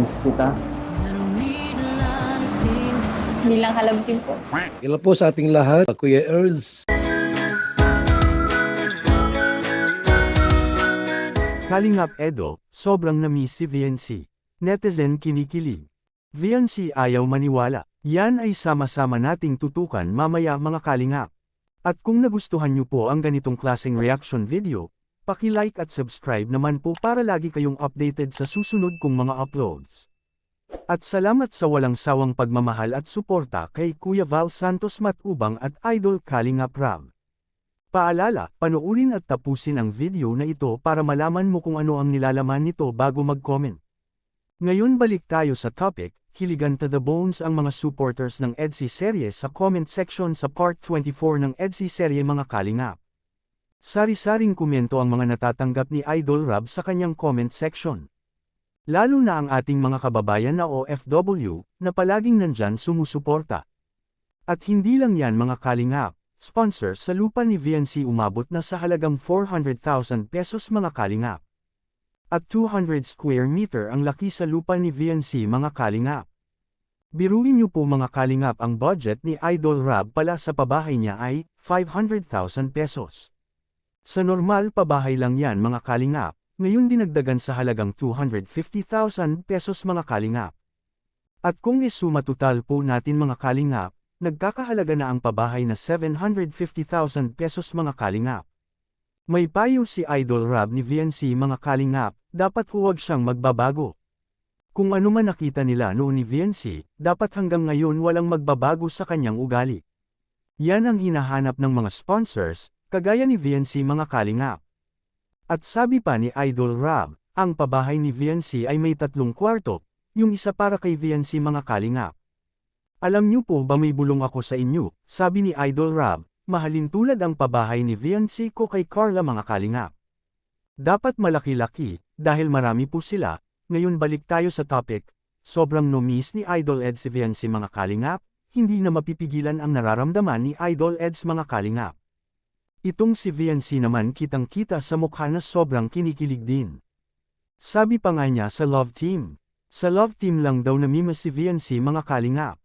Miss kita. Bilang halab team po. Hello po sa ating lahat, Kuya Earls. Kalingap Edo, sobrang na-miss si VNC. Netizen kinikilig. VNC ayaw maniwala. Yan ay sama-sama nating tutukan mamaya mga kalingap. At kung nagustuhan nyo po ang ganitong klaseng reaction video, paki-like at subscribe naman po para lagi kayong updated sa susunod kong mga uploads. At salamat sa walang sawang pagmamahal at suporta kay Kuya Val Santos Matubang at Idol Kalingap Rab. Paalala, panoorin at tapusin ang video na ito para malaman mo kung ano ang nilalaman nito bago mag-comment. Ngayon balik tayo sa topic, kiligan to the bones ang mga supporters ng EDSI serye sa comment section sa part 24 ng EDSI serye mga kalingap. Sari-saring komento ang mga natatanggap ni Idol Rab sa kanyang comment section. Lalo na ang ating mga kababayan na OFW, na palaging nandyan sumusuporta. At hindi lang yan mga kalingap, sponsor sa lupa ni VNC umabot na sa halagang 400,000 pesos mga kalingap. At 200 square meter ang laki sa lupa ni VNC mga kalingap. Biruin niyo po mga kalingap ang budget ni Idol Rab pala sa pabahay niya ay 500,000 pesos. Sa normal pabahay lang yan mga kalingap, ngayon dinagdagan sa halagang 250,000 pesos mga kalingap. At kung isuma total po natin mga kalingap, nagkakahalaga na ang pabahay na 750,000 pesos mga kalingap. May payo si Idol Rab ni VNC mga kalingap, dapat huwag siyang magbabago. Kung ano man nakita nila noon ni VNC, dapat hanggang ngayon walang magbabago sa kanyang ugali. Yan ang hinahanap ng mga sponsors, kagaya ni VNC mga kalingap. At sabi pa ni Idol Rab, ang pabahay ni VNC ay may 3 kwarto, yung isa para kay VNC mga kalingap. Alam niyo po ba may bulong ako sa inyo, sabi ni Idol Rab, mahalin tulad ang pabahay ni VNC ko kay Carla mga kalingap. Dapat malaki-laki, dahil marami po sila. Ngayon balik tayo sa topic, sobrang no-miss ni Idol Eds si VNC mga kalingap, hindi na mapipigilan ang nararamdaman ni Idol Eds mga kalingap. Itong si VNC naman kitang-kita sa mukha na sobrang kinikilig din. Sabi pa nga niya sa Love Team. Sa Love Team lang daw namimiss si VNC mga kalingap.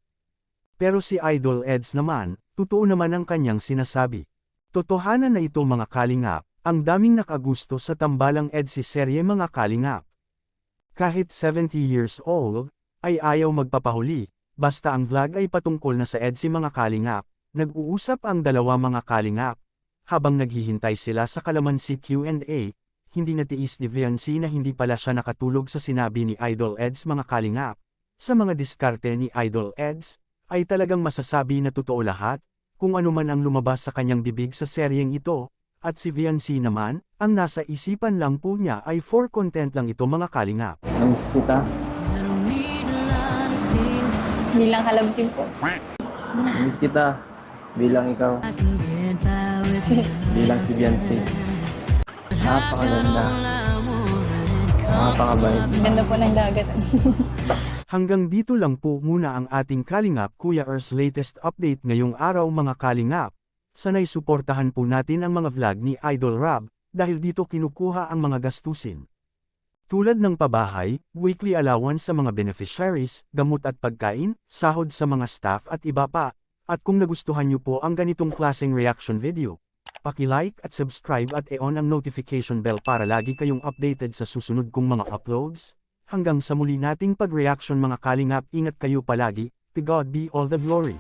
Pero si Idol Eds naman, totoo naman ang kanyang sinasabi. Totohanan na ito mga kalingap, ang daming nakagusto sa tambalang EDSI serye mga kalingap. Kahit 70 years old, ay ayaw magpapahuli, basta ang vlog ay patungkol na sa EDSI mga kalingap, nag-uusap ang dalawa mga kalingap. Habang naghihintay sila sa kalamansi Q&A, hindi natiis ni VNC na hindi pala siya nakatulog sa sinabi ni Idol Eds mga kalingap. Sa mga diskarte ni Idol Eds, ay talagang masasabi na totoo lahat, kung ano man ang lumabas sa kanyang bibig sa seryeng ito, at si VNC naman, ang nasa isipan lang po niya ay for content lang ito mga kalingap. Miss kita. Bilang halab team po. Miss kita. Bilang ikaw. Bilang si Beyonce. Napakaganda. Napakabait. Ganda po ng dagat. Hanggang dito lang po muna ang ating Kalingap Kuya Earth's latest update ngayong araw mga kalingap. Sanay suportahan po natin ang mga vlog ni Idol Rab, dahil dito kinukuha ang mga gastusin. Tulad ng pabahay, weekly allowance sa mga beneficiaries, gamot at pagkain, sahod sa mga staff at iba pa. At kung nagustuhan niyo po ang ganitong klaseng reaction video, paki-like at subscribe at i-on ang notification bell para lagi kayong updated sa susunod kong mga uploads. Hanggang sa muli nating pag-reaction mga kalingap, ingat kayo palagi, to God be all the glory.